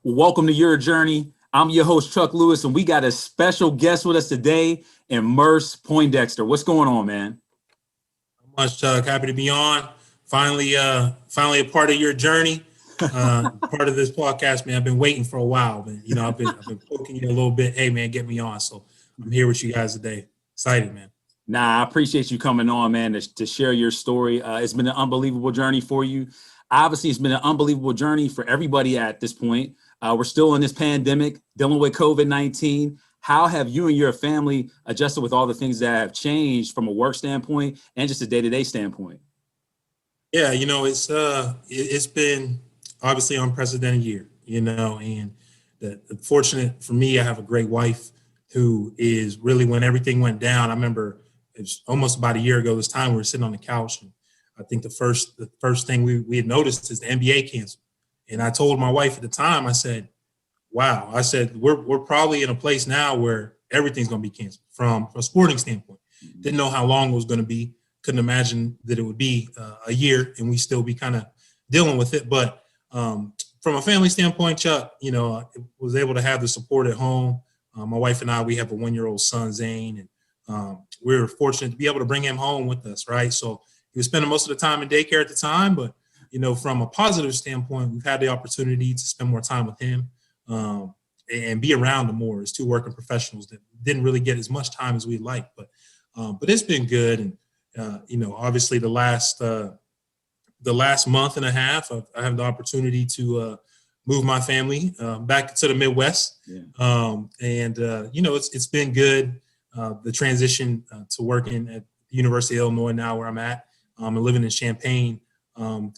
Welcome to Your Journey. I'm your host, Chuck Lewis, and we got a special guest with us today, and Merce Poindexter. What's going on, man? Much, Chuck. Happy to be on. Finally a part of your journey. Part of this podcast, man. I've been waiting for a while, man. I've been poking you a little bit. Hey, man, get me on. So I'm here with you guys today. Excited, man. Nah, I appreciate you coming on, man, to share your story. It's been an unbelievable journey for you. Obviously, it's been an unbelievable journey for everybody at this point. We're still in this pandemic, dealing with COVID-19. How have you and your family adjusted with all the things that have changed from a work standpoint and just a day-to-day standpoint? Yeah, it's been obviously an unprecedented year, and fortunate for me, I have a great wife who is really, when everything went down, I remember it was almost about a year ago this time, we were sitting on the couch, and I think the first thing we had noticed is the NBA canceled. And I told my wife at the time, I said, wow, I said, we're probably in a place now where everything's going to be canceled from a sporting standpoint. Didn't know how long it was going to be. Couldn't imagine that it would be a year and we still be kind of dealing with it. But from a family standpoint, Chuck, I was able to have the support at home. My wife and I, we have a 1-year-old son, Zane, and we were fortunate to be able to bring him home with us, right? So he was spending most of the time in daycare at the time, but, from a positive standpoint, we've had the opportunity to spend more time with him and be around him more as two working professionals that didn't really get as much time as we'd like. But it's been good. And, obviously the last month and a half, I have the opportunity to move my family back to the Midwest. Yeah. It's been good. The transition to working at the University of Illinois now where I'm at and living in Champaign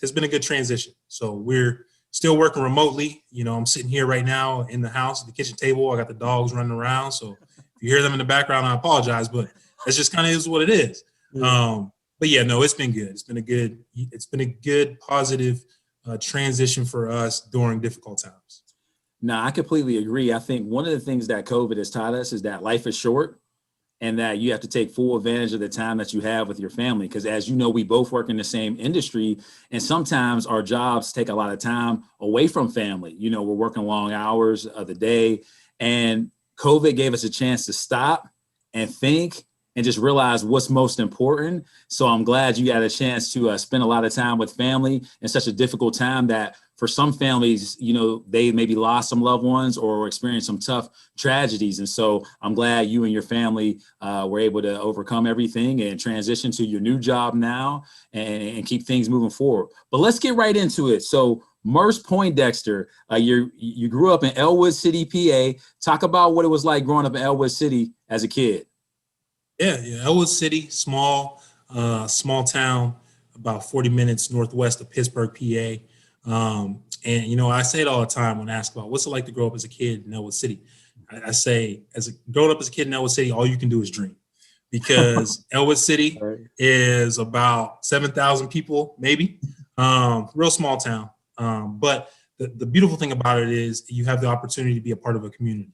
has been a good transition. So we're still working remotely. I'm sitting here right now in the house at the kitchen table. I got the dogs running around. So if you hear them in the background, I apologize, but it's just kind of is what it is. Yeah. But yeah, no, it's been good. It's been a good positive transition for us during difficult times. No, I completely agree. I think one of the things that COVID has taught us is that life is short and that you have to take full advantage of the time that you have with your family. Because as you know, we both work in the same industry, and sometimes our jobs take a lot of time away from family. We're working long hours of the day, and COVID gave us a chance to stop and think and just realize what's most important. So I'm glad you had a chance to spend a lot of time with family in such a difficult time that for some families, they maybe lost some loved ones or experienced some tough tragedies. And so I'm glad you and your family were able to overcome everything and transition to your new job now and keep things moving forward. But let's get right into it. So Merce Poindexter, you grew up in Ellwood City, PA. Talk about what it was like growing up in Ellwood City as a kid. Yeah. Ellwood City, small town, about 40 minutes northwest of Pittsburgh, PA. I say it all the time when asked about what's it like to grow up as a kid in Ellwood City. I say, growing up as a kid in Ellwood City, all you can do is dream, because Ellwood City is about 7,000 people, maybe, real small town. But the beautiful thing about it is you have the opportunity to be a part of a community,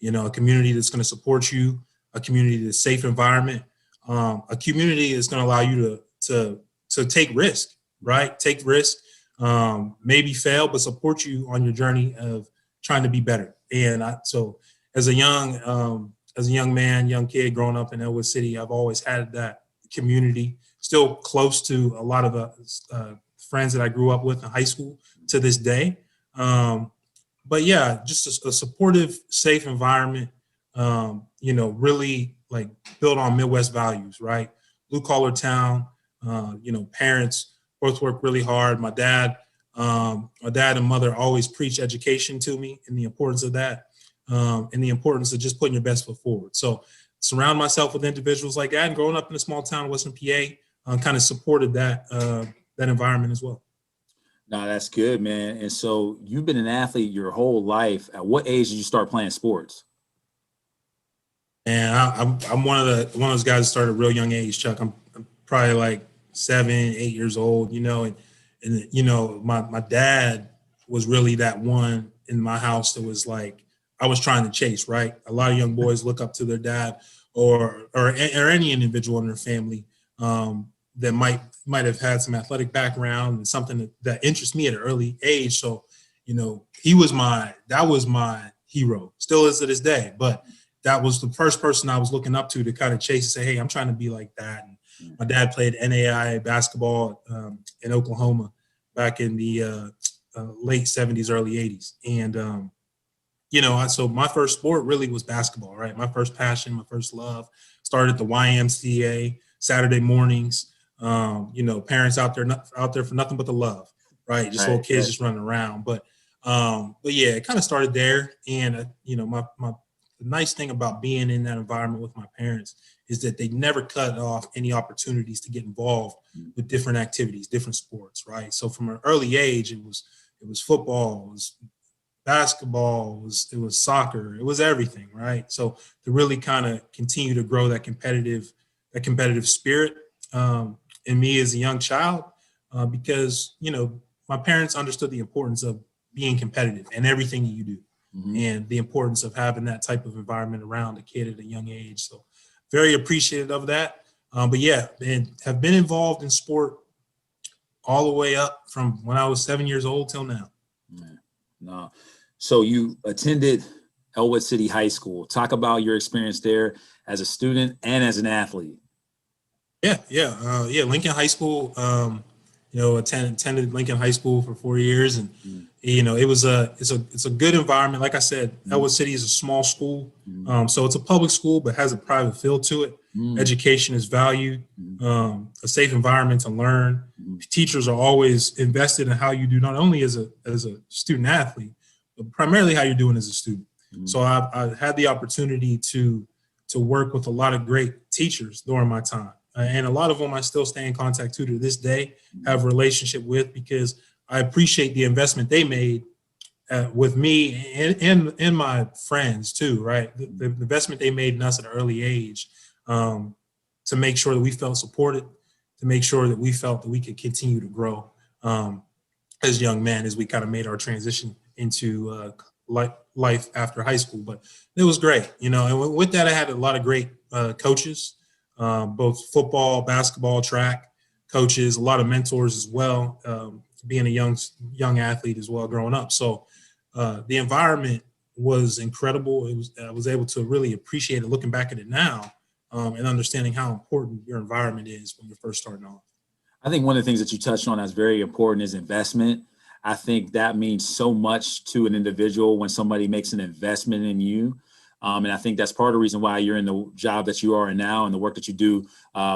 a community that's going to support you, a community that's safe environment, a community that's going to allow you to take risk, right? Take risk. Maybe fail, but support you on your journey of trying to be better. And so as a young man, young kid growing up in Ellwood City, I've always had that community, still close to a lot of the friends that I grew up with in high school to this day. But yeah, just a supportive, safe environment, really like built on Midwest values, right? Blue collar town, parents both work really hard. My dad and mother always preach education to me and the importance of that, and the importance of just putting your best foot forward. So surround myself with individuals like that. And growing up in a small town in Western PA, kind of supported that environment as well. No, that's good, man. And so you've been an athlete your whole life. At what age did you start playing sports? And I'm one of those guys that started at a real young age, Chuck. I'm probably like 7, 8 years old, and my dad was really that one in my house that was like, I was trying to chase, right? A lot of young boys look up to their dad or any individual in their family that might have had some athletic background and something that interests me at an early age. So that was my hero, still is to this day. But that was the first person I was looking up to kind of chase and say, hey, I'm trying to be like that. And my dad played NAIA basketball in Oklahoma back in the late 70s, early 80s. And, so my first sport really was basketball, right? My first passion, my first love started at the YMCA Saturday mornings. Parents out there for nothing but the love, right? Just little kids just running around. But yeah, it kind of started there. And, the nice thing about being in that environment with my parents is that they never cut off any opportunities to get involved with different activities, different sports, right? So from an early age, it was football, it was basketball, it was soccer, it was everything, right? So to really kind of continue to grow that competitive spirit in me as a young child, because my parents understood the importance of being competitive in everything that you do. Mm-hmm. And the importance of having that type of environment around a kid at a young age. So very appreciative of that. But yeah, and have been involved in sport all the way up from when I was 7 years old till now. No. So you attended Ellwood City High School. Talk about your experience there as a student and as an athlete. Yeah. Lincoln High School, attended Lincoln High School for 4 years. And, it's a good environment. Like I said, Ellwood City is a small school. So it's a public school, but has a private feel to it. Education is valued, a safe environment to learn. Teachers are always invested in how you do, not only as a student athlete, but primarily how you're doing as a student. So I've had the opportunity to work with a lot of great teachers during my time. And a lot of them I still stay in contact to this day, have a relationship with, because I appreciate the investment they made with me and my friends too, right? The investment they made in us at an early age to make sure that we felt supported, to make sure that we felt that we could continue to grow as young men as we kind of made our transition into life after high school. But it was great, and with that I had a lot of great coaches. Both football, basketball, track coaches, a lot of mentors as well, being a young athlete as well growing up. So the environment was incredible. I was able to really appreciate it looking back at it now and understanding how important your environment is when you're first starting off. I think one of the things that you touched on that's very important is investment. I think that means so much to an individual when somebody makes an investment in you. And I think that's part of the reason why you're in the job that you are in now and the work that you do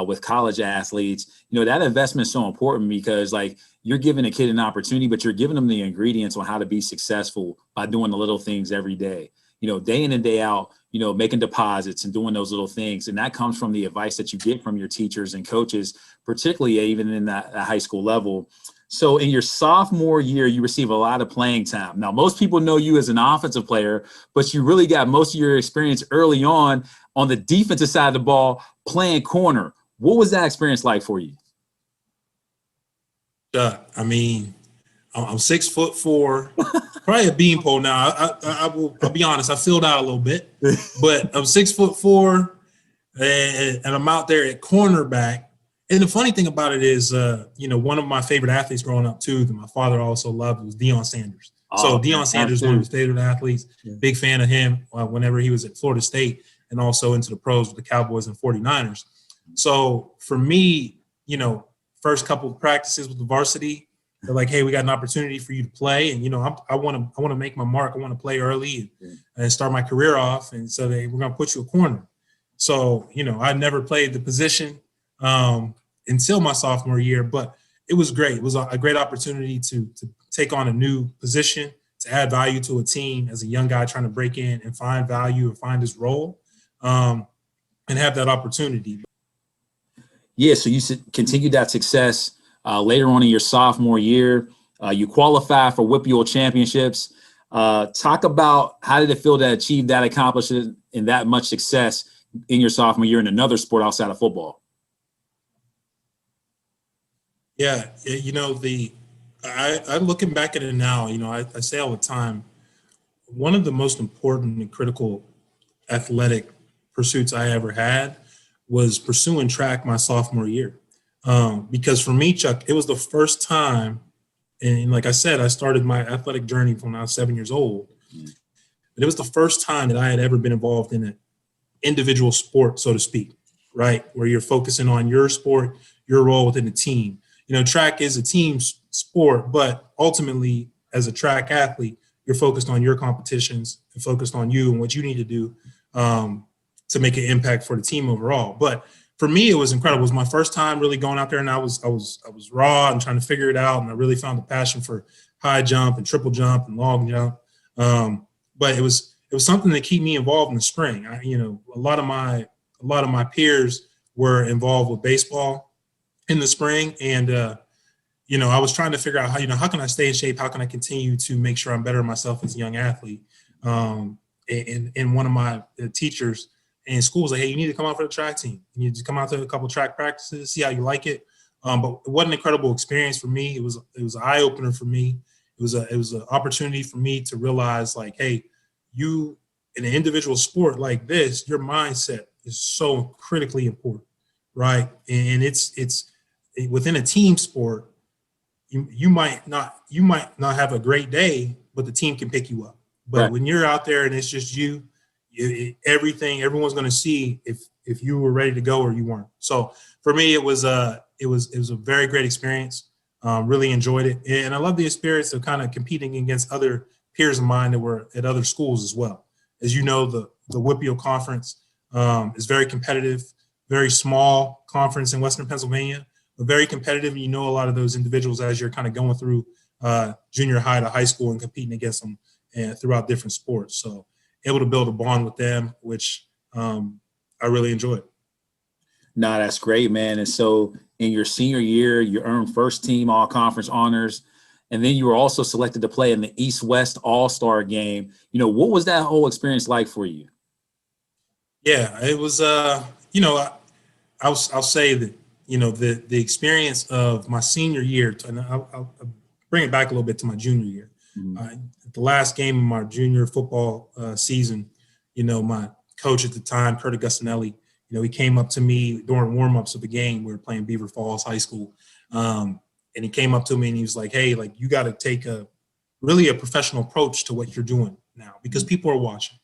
with college athletes. That investment is so important because you're giving a kid an opportunity, but you're giving them the ingredients on how to be successful by doing the little things every day, day in and day out, making deposits and doing those little things. And that comes from the advice that you get from your teachers and coaches, particularly even in that high school level. So in your sophomore year, you receive a lot of playing time. Now, most people know you as an offensive player, but you really got most of your experience early on the defensive side of the ball playing corner. What was that experience like for you? I'm 6'4", probably a beanpole now. I'll be honest, I filled out a little bit, but I'm 6'4", and I'm out there at cornerback. And the funny thing about it is, one of my favorite athletes growing up too, that my father also loved, was Deion Sanders. So Deion Sanders is one of his favorite athletes. Yeah. Big fan of him whenever he was at Florida State and also into the pros with the Cowboys and 49ers. So for me, first couple of practices with the varsity, they're like, hey, we got an opportunity for you to play. And, I want to make my mark. I want to play early and start my career off. And so we're going to put you a corner. So, I never played the position until my sophomore year, but it was great. It was a great opportunity to take on a new position, to add value to a team as a young guy trying to break in and find value and find his role, and have that opportunity. Yeah, so you continued that success later on in your sophomore year. You qualify for WPIAL championships. Talk about how did it feel to achieve that accomplishment and that much success in your sophomore year in another sport outside of football? Yeah, I'm looking back at it now, I say all the time, one of the most important and critical athletic pursuits I ever had was pursuing track my sophomore year. Because for me, Chuck, it was the first time And like I said, I started my athletic journey when I was 7 years old. But it was the first time that I had ever been involved in an individual sport, so to speak, right? Where you're focusing on your sport, your role within the team. Track is a team sport, but ultimately, as a track athlete, you're focused on your competitions and focused on you and what you need to do to make an impact for the team overall. But for me, it was incredible. It was my first time really going out there, and I was raw and trying to figure it out. And I really found the passion for high jump and triple jump and long jump. But it was something that kept me involved in the spring. A lot of my peers were involved with baseball in the spring, and I was trying to figure out how can I stay in shape? How can I continue to make sure I'm bettering myself as a young athlete? And one of my teachers in school was like, "Hey, you need to come out for the track team. You need to come out to a couple of track practices, see how you like it." But what an incredible experience for me. It was an eye opener for me. It was an opportunity for me to realize, like, hey, you in an individual sport like this, your mindset is so critically important, right? And it's within a team sport. You might not have a great day, but the team can pick you up. But Right. when you're out there and it's just you, everyone's going to see if you were ready to go or you weren't. So for me, it was a very great experience. Really enjoyed it, and I love the experience of kind of competing against other peers of mine that were at other schools as well. As you know, the WPIAL conference is very competitive, very small conference in Western Pennsylvania, but very competitive. And a lot of those individuals as you're kind of going through junior high to high school and competing against them throughout different sports. So able to build a bond with them, which I really enjoyed. No, that's great, man. And so in your senior year, you earned first team all conference honors. And then you were also selected to play in the East-West All-Star game. What was that whole experience like for you? Yeah, it was, I'll say that, the experience of my senior year, and I'll bring it back a little bit to my junior year. Mm-hmm. The last game of my junior football season, my coach at the time, Kurt Augustinelli, he came up to me during warm-ups of the game. We were playing Beaver Falls High School. And he came up to me and he was like, "Hey, like, you got to take a professional approach to what you're doing now because people are watching."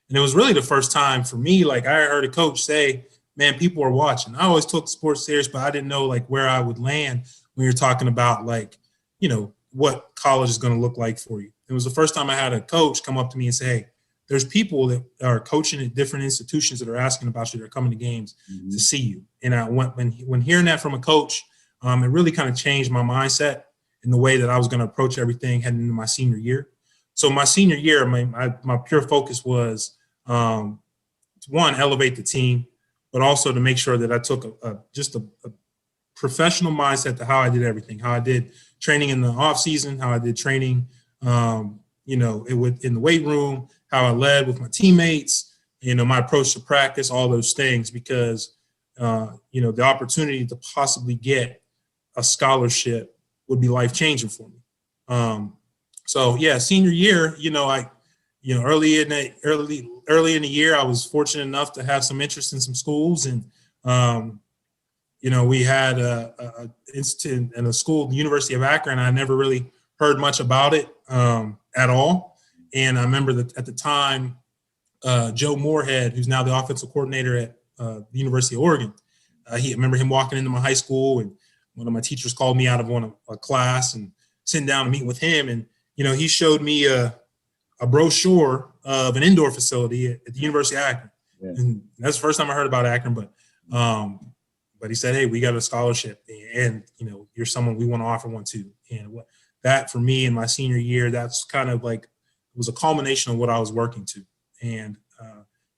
And it was really the first time for me, like, I heard a coach say, "Man, people are watching." I always took sports serious, but I didn't know like where I would land when you're talking about like, what college is going to look like for you. It was the first time I had a coach come up to me and say, "Hey, there's people that are coaching at different institutions that are asking about you. They're coming to games to see you." And I went when hearing that from a coach, it really kind of changed my mindset in the way that I was going to approach everything heading into my senior year. So my senior year, my pure focus was one, elevate the team, but also to make sure that I took a professional mindset to how I did everything, how I did training in the off season, how I did training, in the weight room, how I led with my teammates, my approach to practice, all those things, because, the opportunity to possibly get a scholarship would be life-changing for me. So yeah, senior year, early in the year, I was fortunate enough to have some interest in some schools, and we had a institute in a school, the University of Akron. I never really heard much about it at all, and I remember that at the time, Joe Moorhead, who's now the offensive coordinator at the University of Oregon, I remember him walking into my high school, and one of my teachers called me out of a class and sitting down and meeting with him, and he showed me a brochure of an indoor facility at the University of Akron. Yeah. And that's the first time I heard about Akron, but he said, "Hey, we got a scholarship, and you're someone we want to offer one to." And that for me in my senior year, that's kind of like, it was a culmination of what I was working to. And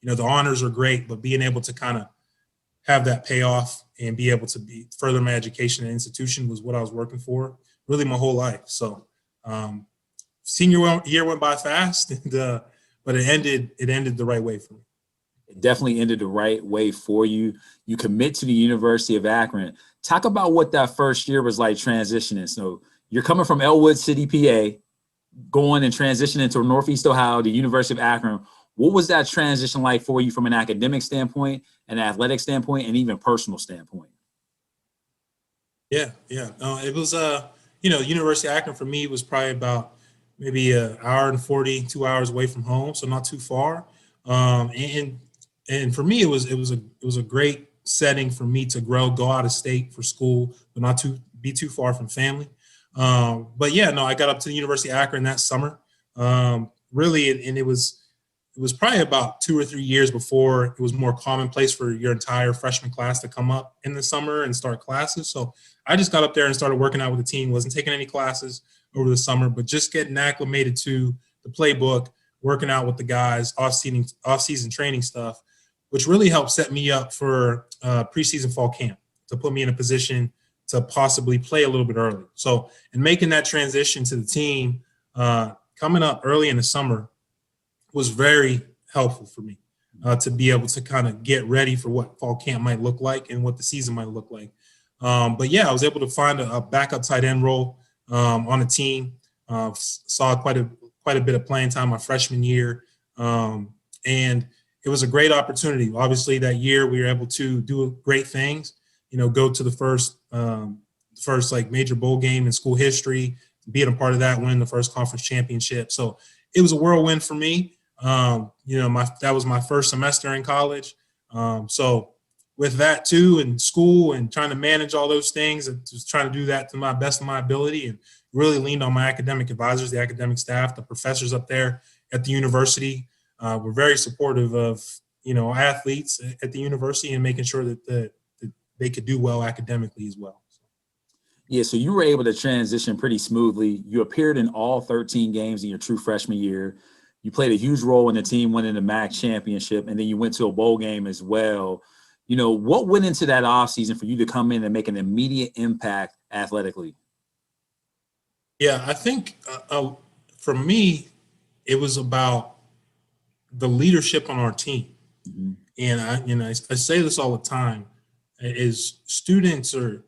the honors are great, but being able to kind of have that payoff and be able to further my education and institution was what I was working for really my whole life. So senior year went by fast, but it ended the right way for me. It definitely ended the right way for you. You commit to the University of Akron. Talk about what that first year was like transitioning. So you're coming from Ellwood City, PA, going and transitioning to Northeast Ohio, the University of Akron. What was that transition like for you from an academic standpoint, an athletic standpoint, and even personal standpoint? Yeah. It was, University of Akron for me was probably about maybe an hour and 40, 2 hours away from home, so not too far. And for me, it was a great setting for me to grow, go out of state for school, but not to be too far from family. But yeah, no, I got up to the University of Akron that summer. Really, and it was probably about 2 or 3 years before it was more commonplace for your entire freshman class to come up in the summer and start classes. So I just got up there and started working out with the team. Wasn't taking any classes over the summer, but just getting acclimated to the playbook, working out with the guys, off-season training stuff, which really helped set me up for preseason fall camp to put me in a position to possibly play a little bit early. So in making that transition to the team, coming up early in the summer was very helpful for me to be able to kind of get ready for what fall camp might look like and what the season might look like. But yeah, I was able to find a backup tight end role on the team. Saw quite a bit of playing time my freshman year, and it was a great opportunity. Obviously, that year we were able to do great things. Go to the first like major bowl game in school history, being a part of that, win the first conference championship. So it was a whirlwind for me. That was my first semester in college. So with that too, and school and trying to manage all those things, and just trying to do that to my best of my ability, and really leaned on my academic advisors, the academic staff, the professors up there at the university. Were very supportive of, athletes at the university and making sure that they could do well academically as well. Yeah, so you were able to transition pretty smoothly. You appeared in all 13 games in your true freshman year. You played a huge role in the team winning the MAC championship, and then you went to a bowl game as well. What went into that offseason for you to come in and make an immediate impact athletically? Yeah, I think for me, it was about the leadership on our team. Mm-hmm. And I say this all the time, is students or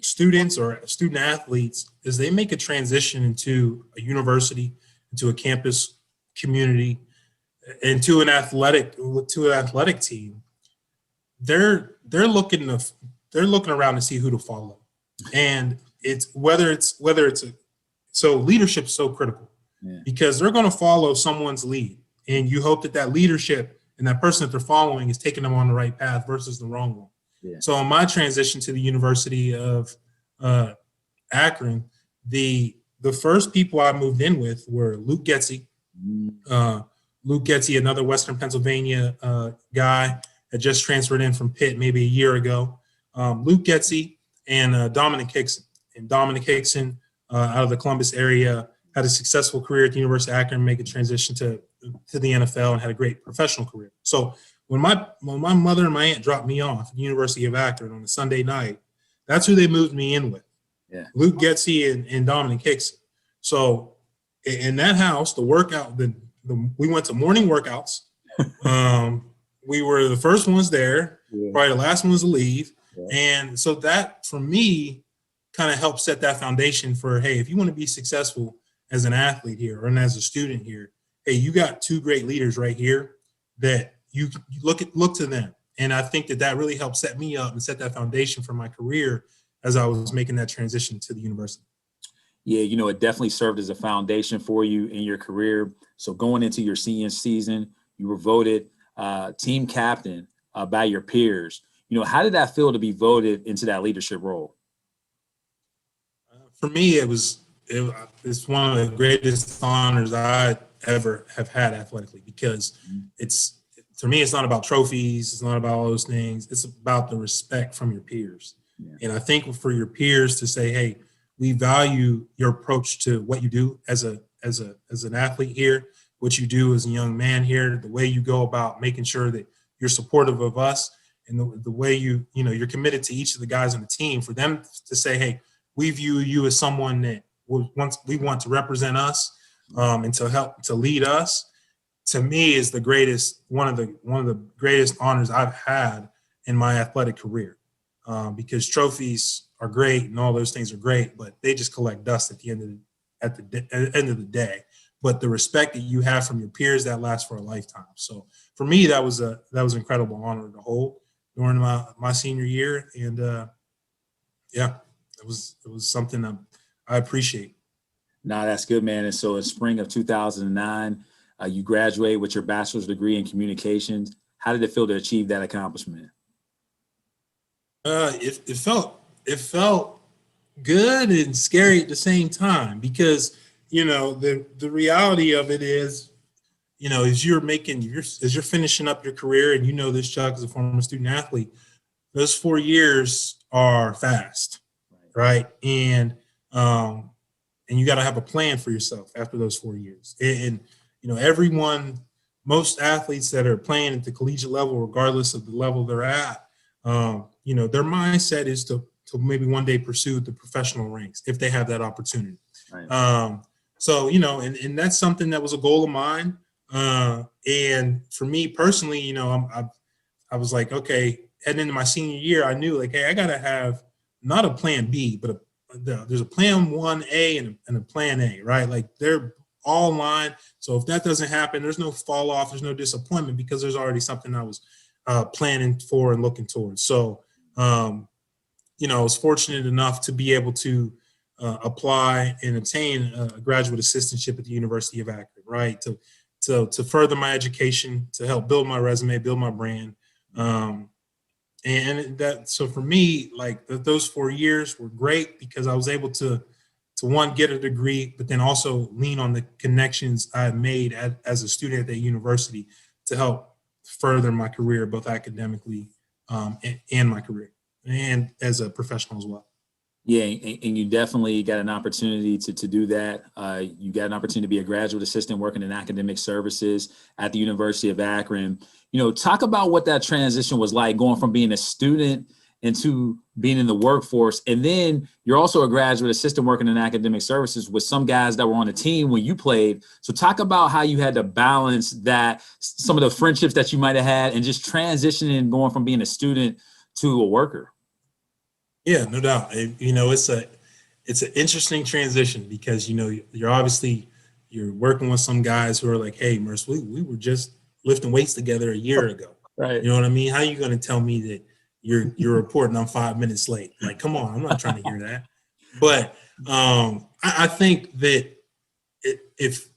student athletes, as they make a transition into a university, into a campus community, into an athletic team, they're looking around to see who to follow, and so leadership is so critical. Yeah. Because they're going to follow someone's lead, and you hope that leadership and that person that they're following is taking them on the right path versus the wrong one. Yeah. So in my transition to the University of Akron, the first people I moved in with were Luke Getsy. Luke Getsy, another Western Pennsylvania guy, had just transferred in from Pitt maybe a year ago. Luke Getsy and Dominic Hickson. And Dominic Hickson, out of the Columbus area, had a successful career at the University of Akron, make a transition to the NFL, and had a great professional career. So when my mother and my aunt dropped me off at the University of Akron on a Sunday night, that's who they moved me in with. Yeah. Luke Getsy and Dominic Hickson. So in that house, we went to morning workouts. We were the first ones there, yeah. Probably the last ones to leave. Yeah. And so that, for me, kind of helped set that foundation for, hey, if you want to be successful as an athlete here and as a student here, hey, you got two great leaders right here that you look to them. And I think that really helped set me up and set that foundation for my career as I was making that transition to the university. Yeah, it definitely served as a foundation for you in your career. So going into your senior season, you were voted team captain by your peers. How did that feel to be voted into that leadership role? For me, it's one of the greatest honors I ever have had athletically, because to me, it's not about trophies. It's not about all those things. It's about the respect from your peers. Yeah. And I think for your peers to say, hey, we value your approach to what you do as an athlete here, what you do as a young man here, the way you go about making sure that you're supportive of us, and the way you're committed to each of the guys on the team, for them to say, hey, we view you as someone that we want to represent us and to help to lead us, to me is one of the greatest honors I've had in my athletic career. Because trophies are great and all those things are great, but they just collect dust at the end of the day. But the respect that you have from your peers, that lasts for a lifetime. So for me, that was an incredible honor to hold during my senior year, and it was something I appreciate. Nah, that's good, man. And so in spring of 2009, you graduate with your bachelor's degree in communications. How did it feel to achieve that accomplishment? It felt good and scary at the same time because the reality of it is, as you're finishing up your career, and this, Chuck, as a former student athlete, those 4 years are fast, right? And you got to have a plan for yourself after those 4 years. And most athletes that are playing at the collegiate level, regardless of the level they're at, their mindset is to maybe one day pursue the professional ranks if they have that opportunity. Right. And that's something that was a goal of mine. And for me personally, I was like, okay, heading into my senior year, I knew, like, hey, I got to have not a plan B, but there's a plan 1A and a plan A, right? Like, they're all in line. So if that doesn't happen, there's no fall off, there's no disappointment, because there's already something I was planning for and looking towards. So, I was fortunate enough to be able to apply and obtain a graduate assistantship at the University of Akron, right? To further my education, to help build my resume, build my brand. So for me, like, those 4 years were great because I was able to one, get a degree, but then also lean on the connections I had made as a student at that university to help further my career, both academically and my career, and as a professional as well. Yeah, and you definitely got an opportunity to do that. You got an opportunity to be a graduate assistant working in academic services at the University of Akron. Talk about what that transition was like, going from being a student into being in the workforce. And then you're also a graduate assistant working in academic services with some guys that were on the team when you played. So talk about how you had to balance that, some of the friendships that you might have had, and just transitioning, going from being a student to a worker. Yeah, no doubt. It's an interesting transition because, you're working with some guys who are like, hey, Merce, we were just lifting weights together a year ago. Right. You know what I mean? How are you going to tell me that you're reporting I'm 5 minutes late? Like, come on, I'm not trying to hear that. But I think that if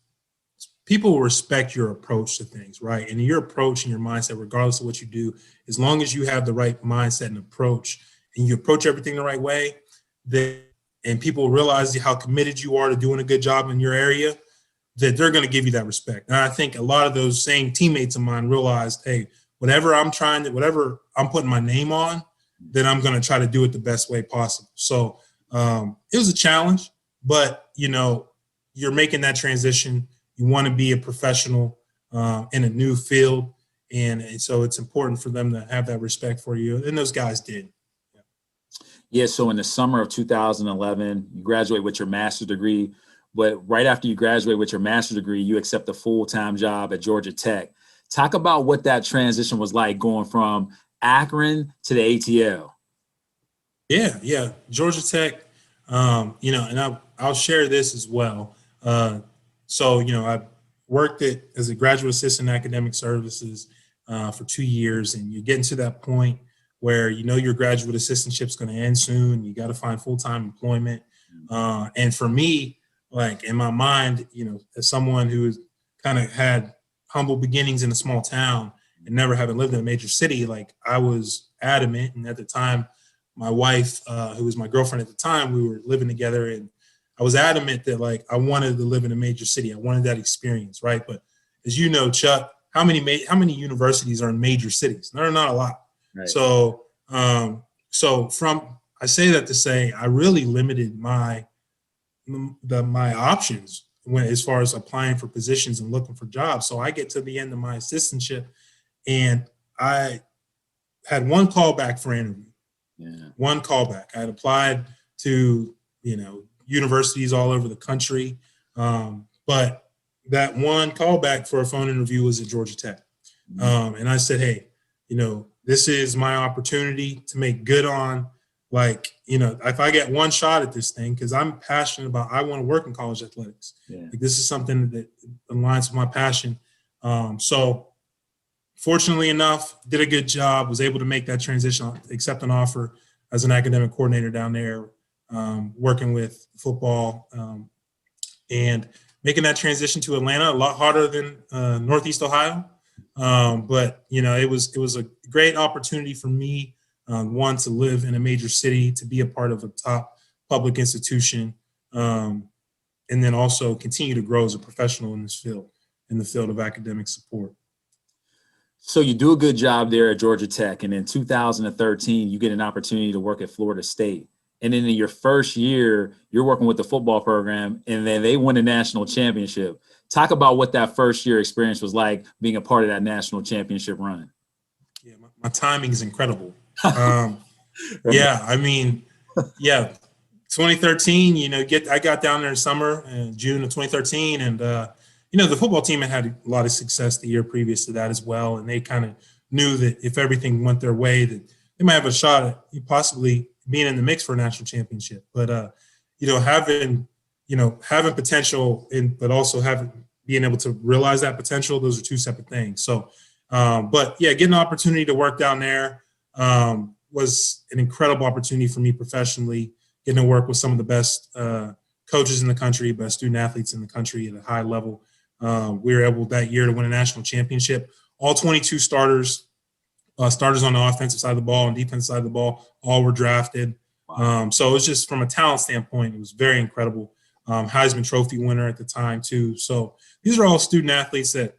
people respect your approach to things, right, and your approach and your mindset, regardless of what you do, as long as you have the right mindset and approach, and you approach everything the right way, and people realize how committed you are to doing a good job in your area, that they're going to give you that respect. And I think a lot of those same teammates of mine realized, hey, whatever I'm putting my name on, then I'm going to try to do it the best way possible. So it was a challenge, but you're making that transition. You want to be a professional in a new field, and so it's important for them to have that respect for you, and those guys did. Yeah, so in the summer of 2011, you graduate with your master's degree, but right after you graduate with your master's degree, you accept a full-time job at Georgia Tech. Talk about what that transition was like, going from Akron to the ATL. Yeah, Georgia Tech, and I'll share this as well. I worked as a graduate assistant in academic services for 2 years, and you're getting to that point where your graduate assistantship is going to end soon. You got to find full-time employment. And for me, like, in my mind, as someone who has kind of had humble beginnings in a small town and never having lived in a major city, like, I was adamant. And at the time, my wife, who was my girlfriend at the time, we were living together, and I was adamant that, like, I wanted to live in a major city. I wanted that experience, right? But as you know, Chuck, how many universities are in major cities? There are not a lot. Right. So, I say that to say I really limited my options as far as applying for positions and looking for jobs. So I get to the end of my assistantship, and I had one callback for interview. Yeah. One callback. I had applied to universities all over the country, but that one callback for a phone interview was at Georgia Tech. And I said, hey, this is my opportunity to make good on, if I get one shot at this thing, because I'm passionate about, I want to work in college athletics. Yeah. Like, this is something that aligns with my passion. So fortunately enough, did a good job, was able to make that transition, accept an offer as an academic coordinator down there. working with football, and making that transition to Atlanta, a lot harder than Northeast Ohio. But it was a great opportunity for me, one, to live in a major city, to be a part of a top public institution, and then also continue to grow as a professional in this field, in the field of academic support. So you do a good job there at Georgia Tech, and in 2013, you get an opportunity to work at Florida State. And then in your first year, you're working with the football program, and then they win a national championship. Talk about what that first year experience was like, being a part of that national championship run. Yeah, my timing is incredible. Yeah, I mean, yeah, 2013. I got down there in summer, in June of 2013, and the football team had a lot of success the year previous to that as well, and they kind of knew that if everything went their way, that they might have a shot at possibly being in the mix for a national championship. But having potential, but also being able to realize that potential, those are two separate things. So, but yeah, getting an opportunity to work down there was an incredible opportunity for me professionally. Getting to work with some of the best coaches in the country, best student athletes in the country at a high level. We were able that year to win a national championship. All 22 starters on the offensive side of the ball and defensive side of the ball, all were drafted. Wow. So it was just, from a talent standpoint, it was very incredible. Heisman Trophy winner at the time too. So these are all student athletes that,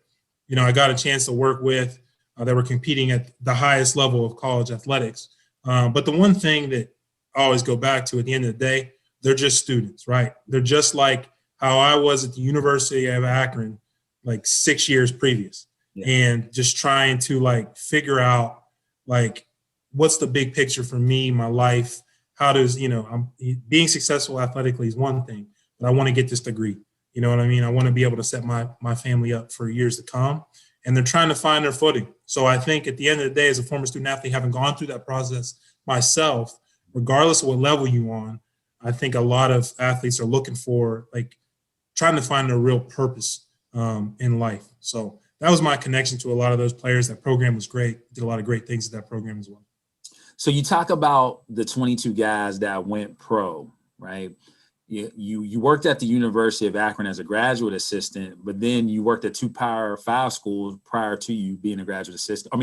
I got a chance to work with that were competing at the highest level of college athletics. But the one thing that I always go back to at the end of the day, they're just students, right? They're just like how I was at the University of Akron, like 6 years previous. Yeah. And just trying to figure out what's the big picture for me, my life. How does, I'm being successful athletically is one thing, but I want to get this degree. You know what I mean? I want to be able to set my family up for years to come, and they're trying to find their footing. So I think at the end of the day, as a former student athlete, having gone through that process myself, regardless of what level you're on, I think a lot of athletes are looking for trying to find their real purpose in life. So that was my connection to a lot of those players. That program was great. Did a lot of great things at that program as well. So you talk about the 22 guys that went pro, right? You worked at the University of Akron as a graduate assistant, but then you worked at 2 Power 5 schools prior to you being a graduate assistant.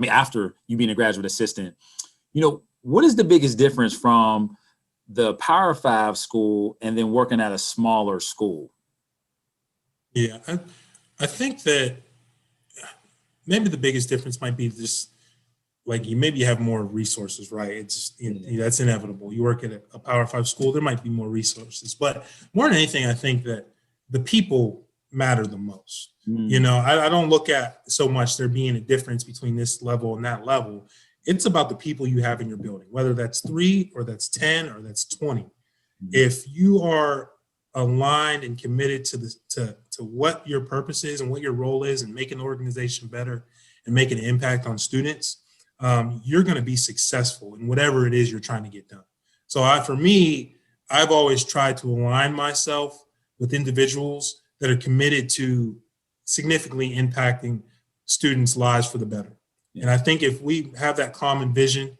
After you being a graduate assistant. What is the biggest difference from the Power 5 school and then working at a smaller school? Yeah, I think that maybe the biggest difference might be just you have more resources, right? It's just, that's inevitable. You work at a Power 5 school, there might be more resources, but more than anything, I think that the people matter the most. I don't look at so much there being a difference between this level and that level. It's about the people you have in your building, whether that's 3 or that's 10 or that's 20. If you are aligned and committed to what your purpose is and what your role is, and making the organization better and making an impact on students, you're going to be successful in whatever it is you're trying to get done. So for me, I've always tried to align myself with individuals that are committed to significantly impacting students' lives for the better. And I think if we have that common vision,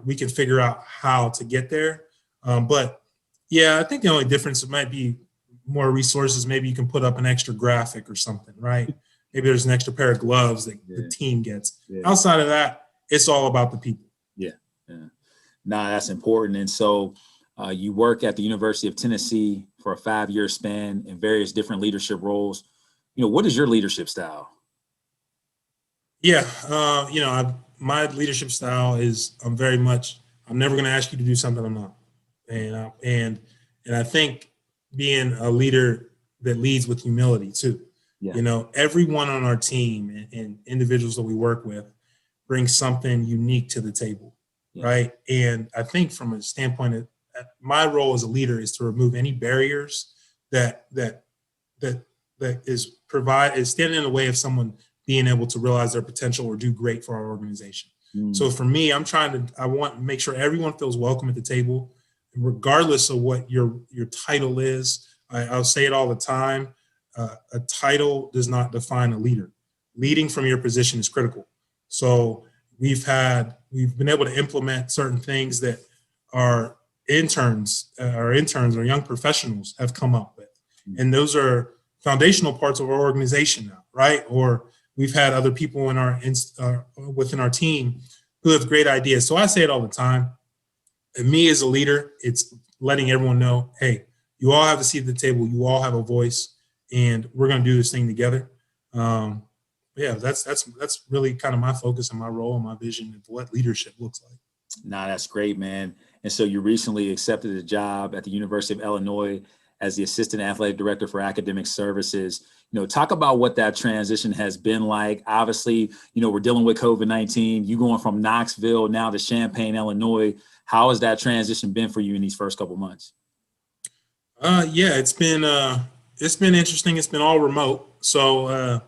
we can figure out how to get there. But yeah, I think the only difference might be more resources. Maybe you can put up an extra graphic or something, right? Maybe there's an extra pair of gloves that the team gets. Yeah. Outside of that, it's all about the people. Yeah. That's important. And so you work at the University of Tennessee for a 5-year span in various different leadership roles. What is your leadership style? Yeah, my leadership style is I'm never going to ask you to do something I'm not, and I think being a leader that leads with humility too. Yeah. Everyone on our team and individuals that we work with brings something unique to the table, right? And I think from a standpoint of my role as a leader is to remove any barriers that is standing in the way of someone being able to realize their potential or do great for our organization. So for me, I want to make sure everyone feels welcome at the table, regardless of what your title is. I'll say it all the time. A title does not define a leader. Leading from your position is critical. So we've been able to implement certain things that are interns or young professionals have come up with. And those are foundational parts of our organization now, right? Or we've had other people in within our team who have great ideas. So I say it all the time. And me as a leader, it's letting everyone know, hey, you all have a seat at the table. You all have a voice, and we're going to do this thing together. Yeah, that's really kind of my focus and my role and my vision of what leadership looks like. Nah, that's great, man. And so you recently accepted a job at the University of Illinois as the Assistant Athletic Director for Academic Services. Talk about what that transition has been like. Obviously, we're dealing with COVID-19. You going from Knoxville now to Champaign, Illinois. How has that transition been for you in these first couple of months? Yeah, it's been interesting. It's been all remote. So,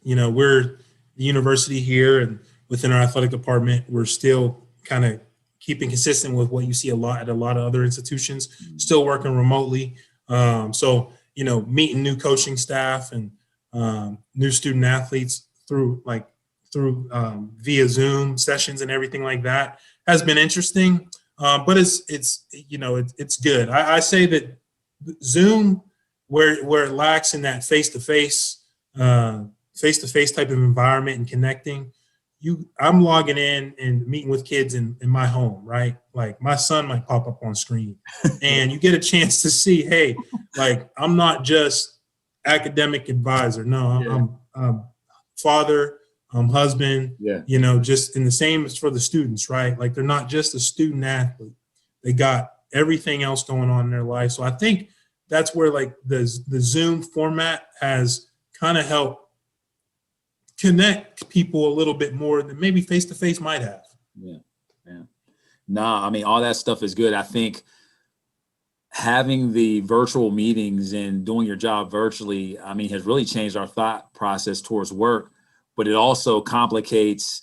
we're the university here, and within our athletic department, we're still kind of keeping consistent with what you see at a lot of other institutions, still working remotely. So, meeting new coaching staff and new student athletes through via Zoom sessions and everything like that has been interesting. But it's good. I say that Zoom, where it lacks in that face-to-face type of environment and connecting, I'm logging in and meeting with kids in my home, right? Like my son might pop up on screen and you get a chance to see, hey, like I'm not just academic advisor. No, I'm father, I'm husband, just in the same as for the students, right? Like they're not just a student athlete. They got everything else going on in their life. So I think that's where like the Zoom format has kind of helped connect people a little bit more than maybe face-to-face might have. Yeah. Nah, I mean, all that stuff is good. I think having the virtual meetings and doing your job virtually, I mean, has really changed our thought process towards work, but it also complicates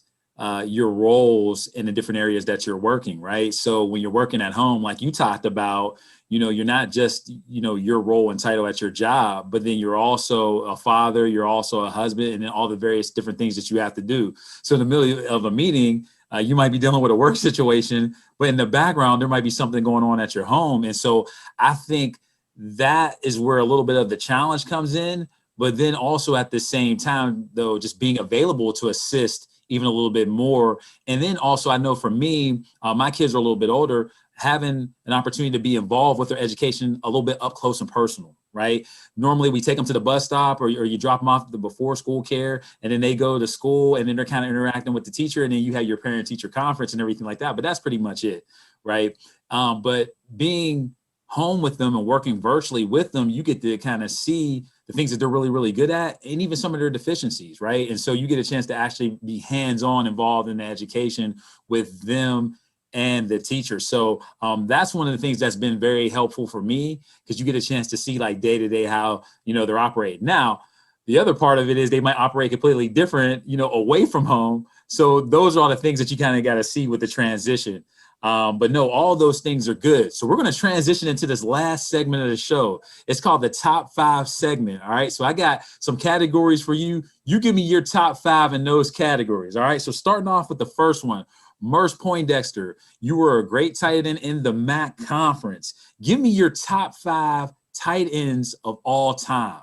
your roles in the different areas that you're working, right? So when you're working at home, like you talked about, you're not just, your role and title at your job, but then you're also a father, you're also a husband, and then all the various different things that you have to do. So in the middle of a meeting, you might be dealing with a work situation, but in the background, there might be something going on at your home. And so I think that is where a little bit of the challenge comes in. But then also at the same time, though, just being available to assist even a little bit more. And then also, I know for me, my kids are a little bit older, having an opportunity to be involved with their education a little bit up close and personal, right? Normally we take them to the bus stop or you drop them off at the before school care, and then they go to school and then they're kind of interacting with the teacher, and then you have your parent teacher conference and everything like that. But that's pretty much it, right? But being home with them and working virtually with them, you get to kind of see the things that they're really, really good at, and even some of their deficiencies, right? And so you get a chance to actually be hands-on involved in the education with them and the teacher. So that's one of the things that's been very helpful for me, because you get a chance to see like day to day how, they're operating. Now, the other part of it is they might operate completely different, away from home. So those are all the things that you kind of got to see with the transition. But no, all those things are good. So we're going to transition into this last segment of the show. It's called the top 5 segment. All right. So I got some categories for you. You give me your top 5 in those categories. All right. So starting off with the first one, Merce Poindexter, you were a great tight end in the MAC conference. Give me your top 5 tight ends of all time.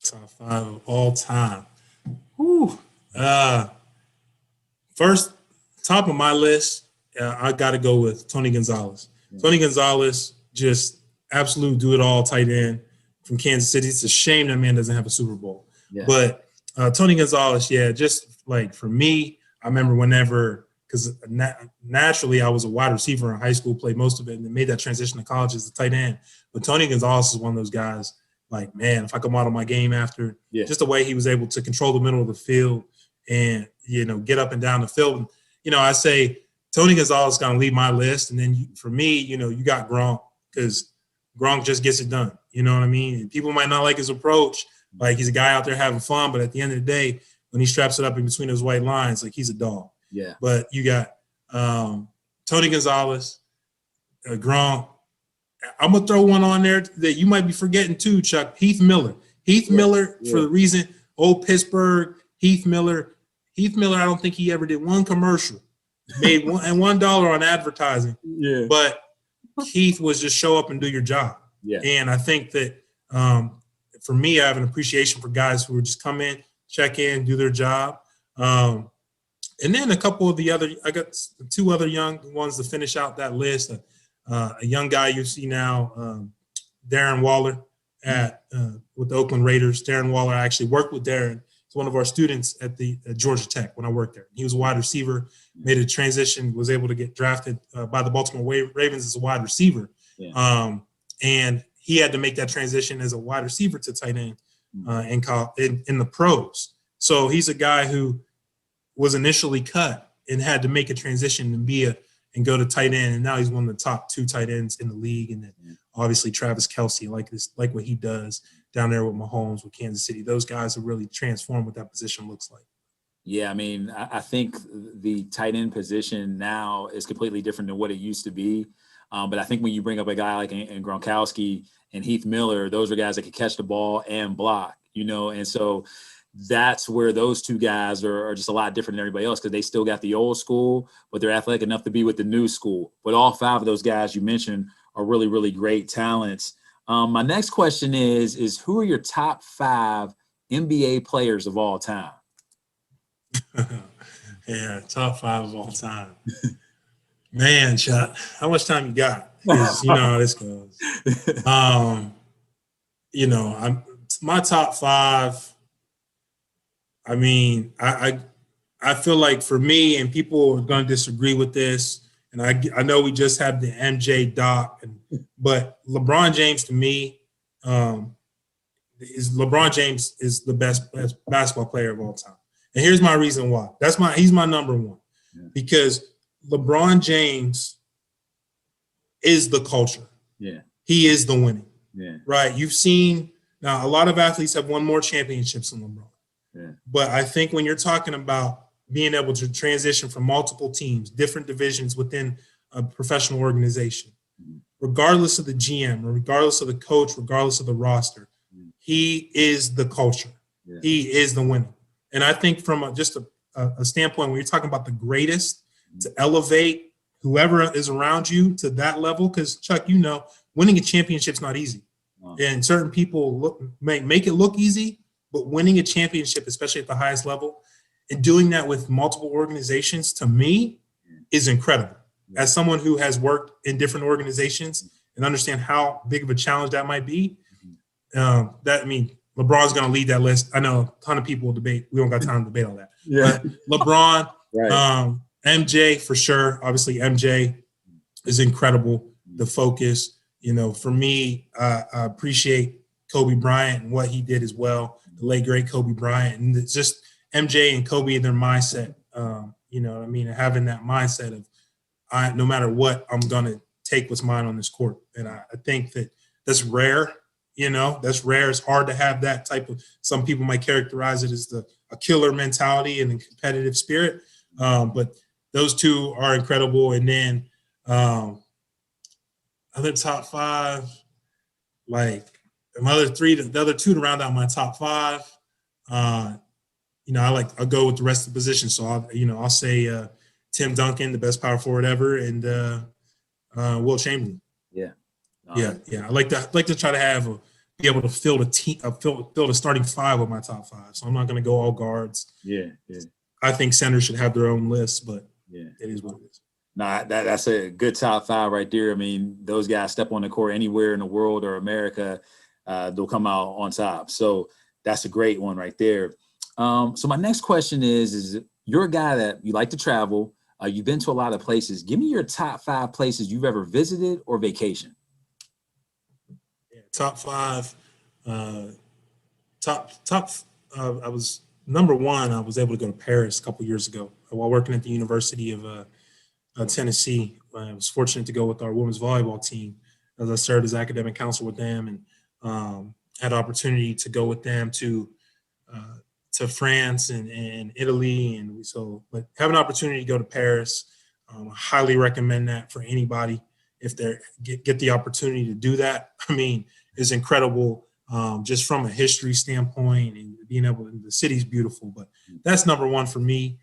Top 5 of all time. Whew. First, top of my list, I got to go with Tony Gonzalez. Yeah. Tony Gonzalez, just absolute do-it-all tight end from Kansas City. It's a shame that man doesn't have a Super Bowl. Yeah. But Tony Gonzalez, just like for me, I remember whenever, because naturally I was a wide receiver in high school, played most of it, and then made that transition to college as a tight end. But Tony Gonzalez is one of those guys, like, man, if I could model my game after, just the way he was able to control the middle of the field and, get up and down the field. I say Tony Gonzalez is going to lead my list. And then for me, you got Gronk, because Gronk just gets it done. You know what I mean? And people might not like his approach. Like, he's a guy out there having fun, but at the end of the day, when he straps it up in between those white lines, like, he's a dog. Yeah. But you got Tony Gonzalez, Gronk. I'm going to throw one on there that you might be forgetting too, Chuck. Heath Miller. Heath Miller, for the reason, old Pittsburgh, Heath Miller, I don't think he ever did one commercial. made $1 on advertising. Yeah. But Keith was just show up and do your job. Yeah. And I think that for me, I have an appreciation for guys who would just come in, check in, do their job. And then a couple of I got 2 other young ones to finish out that list. A young guy you see now, Darren Waller with the Oakland Raiders. Darren Waller, I actually worked with Darren. He's one of our students at Georgia Tech when I worked there. He was a wide receiver, made a transition, was able to get drafted by the Baltimore Ravens as a wide receiver. Yeah. And he had to make that transition as a wide receiver to tight end in the pros. So he's a guy who was initially cut and had to make a transition and go to tight end. And now he's one of the top 2 tight ends in the league. And then obviously Travis Kelce, like what he does down there with Mahomes, with Kansas City. Those guys have really transformed what that position looks like. Yeah, I mean, I think the tight end position now is completely different than what it used to be. But I think when you bring up a guy like Gronkowski and Heath Miller, those are guys that can catch the ball and block, and so that's where those 2 guys are just a lot different than everybody else, because they still got the old school, but they're athletic enough to be with the new school. But all 5 of those guys you mentioned are really, really great talents. My next question is who are your top 5 NBA players of all time? Yeah, top 5 of all time. Man, Chuck, how much time you got? You know how this goes. My top 5. I mean, I feel like for me, and people are going to disagree with this, and I know we just have the MJ doc, but LeBron James to me LeBron James is the best basketball player of all time, and here's my reason why. He's my number 1, because LeBron James is the culture. Yeah, he is the winning. Yeah, right. You've seen now a lot of athletes have won more championships than LeBron. Yeah. But I think when you're talking about being able to transition from multiple teams, different divisions within a professional organization, regardless of the GM, or regardless of the coach, regardless of the roster, he is the culture. Yeah. He is the winner. And I think from just a standpoint, when you're talking about the greatest, to elevate whoever is around you to that level, because Chuck, winning a championship is not easy. Wow. And certain people make it look easy, but winning a championship, especially at the highest level, and doing that with multiple organizations, to me, is incredible. As someone who has worked in different organizations and understand how big of a challenge that might be, LeBron's going to lead that list. I know a ton of people will debate. We don't got time to debate all that. Yeah. But LeBron, right. MJ for sure. Obviously, MJ is incredible. The focus, for me, I appreciate Kobe Bryant and what he did as well. The late great Kobe Bryant, and it's just MJ and Kobe and their mindset. Having that mindset of no matter what, I'm gonna take what's mine on this court, and I think that's rare. That's rare. It's hard to have that type of. Some people might characterize it as a killer mentality and a competitive spirit, but those 2 are incredible. And then other top 5, like the other 2 to round out my top 5. I'll go with the rest of the position. So I'll say Tim Duncan, the best power forward ever, and Wilt Chamberlain. Yeah. Yeah. I like to try to be able to field a team, field a starting 5 with my top 5. So I'm not going to go all guards. Yeah. I think centers should have their own list, but it is what it is. No, that's a good top 5 right there. I mean, those guys step on the court anywhere in the world or America, they'll come out on top. So that's a great one right there. So my next question is you're a guy that you like to travel. You've been to a lot of places. Give me your top 5 places you've ever visited or vacationed. Yeah, top 5. I was number 1. I was able to go to Paris a couple years ago while working at the University of Tennessee. I was fortunate to go with our women's volleyball team, as I served as academic counsel with them, and had the opportunity to go with them to France and Italy, but have an opportunity to go to Paris. I highly recommend that for anybody if they get the opportunity to do that. I mean, it's incredible, just from a history standpoint, and being able. The city's beautiful, but that's number 1 for me.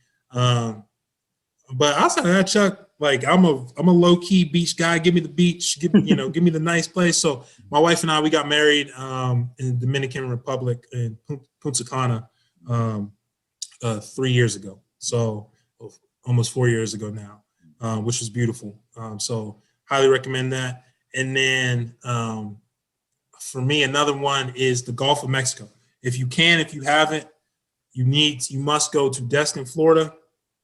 But outside of that, Chuck, like I'm a low key beach guy. Give me the beach. Give me the nice place. So my wife and I, we got married in the Dominican Republic in Punta Cana 3 years ago. So almost 4 years ago now, which was beautiful. So highly recommend that. And then for me, another one is the Gulf of Mexico. If you haven't, you must go to Destin, Florida.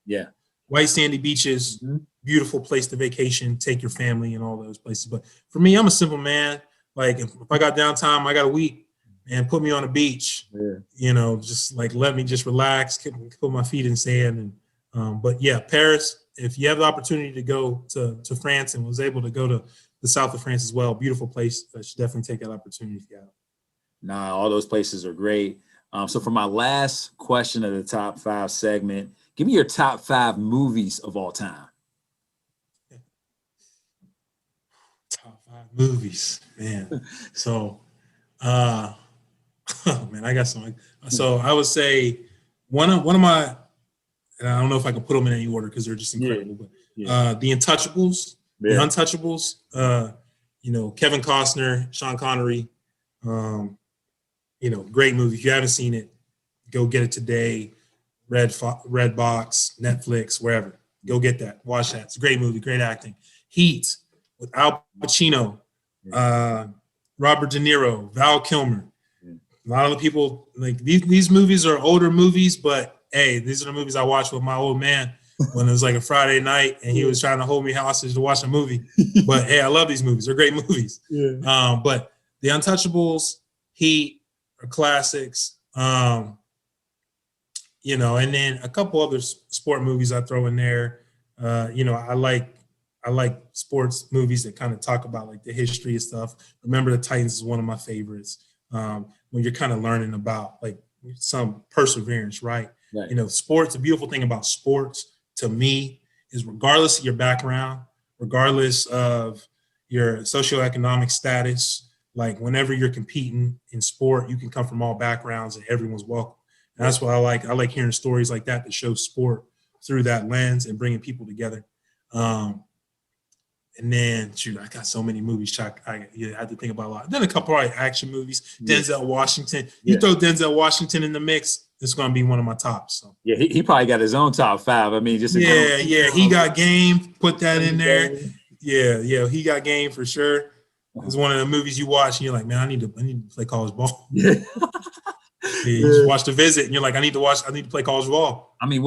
Yeah. White sandy beaches, beautiful place to vacation, take your family and all those places. But for me, I'm a simple man. Like if I got downtime, I got a week, and put me on a beach, just like let me just relax, put my feet in sand. And but yeah, Paris, if you have the opportunity to go to France and was able to go to the south of France as well, beautiful place. I should definitely take that opportunity if you have. Nah, all those places are great. So for my last question of the top 5 segment, give me your top 5 movies of all time. Top 5 movies, man. So, man, I got some. So I would say one of my, and I don't know if I can put them in any order because they're just incredible. But The Untouchables, The Untouchables. Kevin Costner, Sean Connery. Great movie. If you haven't seen it, go get it today. Redbox, Netflix, wherever. Go get that. Watch that. It's a great movie. Great acting. Heat with Al Pacino, Robert De Niro, Val Kilmer. A lot of the people like these movies are older movies, but hey, these are the movies I watched with my old man when it was like a Friday night and he was trying to hold me hostage to watch a movie. But hey, I love these movies. They're great movies. Yeah. But The Untouchables, Heat are classics. And then a couple other sport movies I throw in there. I like sports movies that kind of talk about like the history and stuff. Remember the Titans is one of my favorites. When you're kind of learning about like some perseverance, right? Sports, the beautiful thing about sports to me is regardless of your background, regardless of your socioeconomic status, like whenever you're competing in sport, you can come from all backgrounds and everyone's welcome. And that's what I like. I like hearing stories like that show sport through that lens and bringing people together. And then, shoot, I got so many movies, Chuck. I had to think about a lot. Then a couple of action movies. Denzel Washington. You throw Denzel Washington in the mix, it's going to be one of my tops. So. Yeah, he probably got his own top 5. I mean, just he got game. Put that in there. Yeah, he got game for sure. It's one of the movies you watch and you're like, man, I need to play college ball. Yeah. You just watch The Visit, and you're like, I need to play college ball. I mean,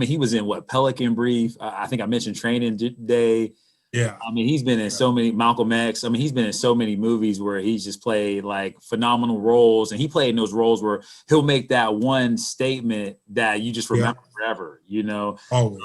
he was in Pelican Brief. I think I mentioned Training Day. Yeah. I mean, he's been in so many Malcolm X. I mean, he's been in so many movies where he's just played like phenomenal roles, and he played in those roles where he'll make that one statement that you just remember forever. Always.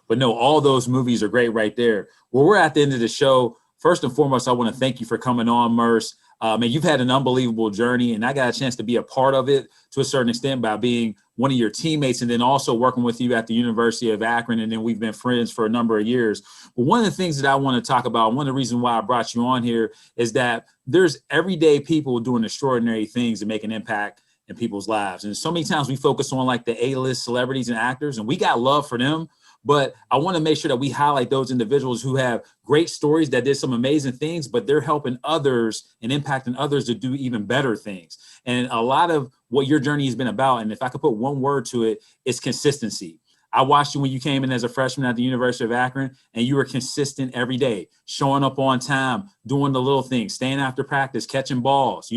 But no, all those movies are great right there. Well, we're at the end of the show. First and foremost, I want to thank you for coming on, Merce. Man, you've had an unbelievable journey, and I got a chance to be a part of it to a certain extent by being one of your teammates and then also working with you at the University of Akron, and then we've been friends for a number of years. But one of the things that I want to talk about, one of the reasons why I brought you on here is that there's everyday people doing extraordinary things to make an impact in people's lives. And so many times we focus on like the A-list celebrities and actors, and we got love for them. But I want to make sure that we highlight those individuals who have great stories that did some amazing things, but they're helping others and impacting others to do even better things. And a lot of what your journey has been about, and if I could put one word to it, it's consistency. I watched you when you came in as a freshman at the University of Akron, and you were consistent every day, showing up on time, doing the little things, staying after practice, catching balls,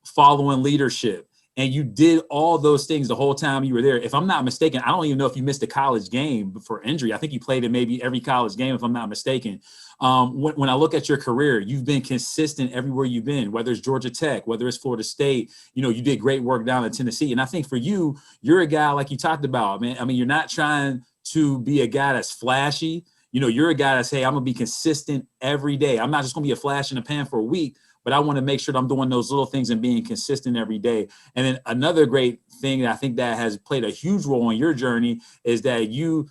following leadership. And you did all those things the whole time you were there. If I'm not mistaken, I don't even know if you missed a college game for injury. I think you played in maybe every college game, if I'm not mistaken. When I look at your career, you've been consistent everywhere you've been, whether it's Georgia Tech, whether it's Florida State. You did great work down in Tennessee. And I think for you, you're a guy like you talked about, man. I mean, you're not trying to be a guy that's flashy. You're a guy that's, hey, I'm going to be consistent every day. I'm not just going to be a flash in the pan for a week, but I want to make sure that I'm doing those little things and being consistent every day. And then another great thing that I think that has played a huge role in your journey is that you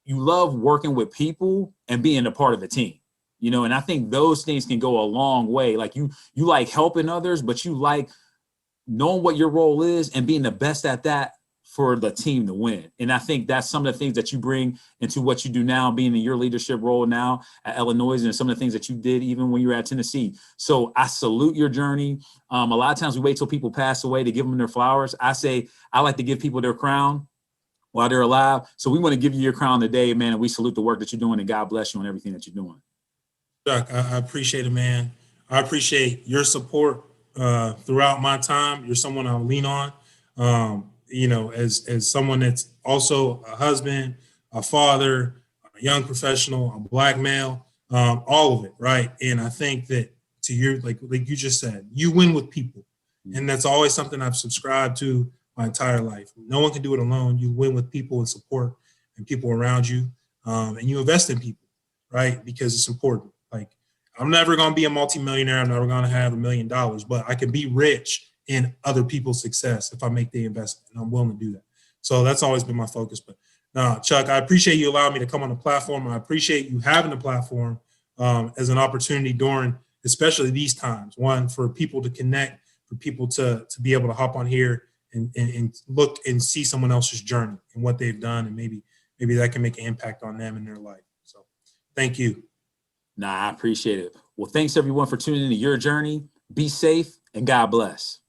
love working with people and being a part of a team, and I think those things can go a long way. Like you like helping others, but you like knowing what your role is and being the best at that for the team to win. And I think that's some of the things that you bring into what you do now, being in your leadership role now at Illinois, and some of the things that you did even when you were at Tennessee. So I salute your journey. A lot of times we wait till people pass away to give them their flowers. I like to give people their crown while they're alive. So we want to give you your crown today, man. And we salute the work that you're doing, and God bless you on everything that you're doing. Chuck, I appreciate it, man. I appreciate your support throughout my time. You're someone I'll lean on. As someone that's also a husband, a father, a young professional, a black male, all of it, right? And I think that to your, like you just said, you win with people. And that's always something I've subscribed to my entire life. No one can do it alone. You win with people and support and people around you. And you invest in people, right? Because it's important. Like, I'm never going to be a multimillionaire. I'm never going to have $1 million, but I can be rich in other people's success if I make the investment, and I'm willing to do that. So that's always been my focus. But no, Chuck, I appreciate you allowing me to come on the platform. I appreciate you having the platform as an opportunity during, especially these times. One, for people to connect, for people to be able to hop on here and look and see someone else's journey and what they've done, and maybe that can make an impact on them in their life. So thank you. Nah, I appreciate it. Well, thanks everyone for tuning into your journey. Be safe and God bless.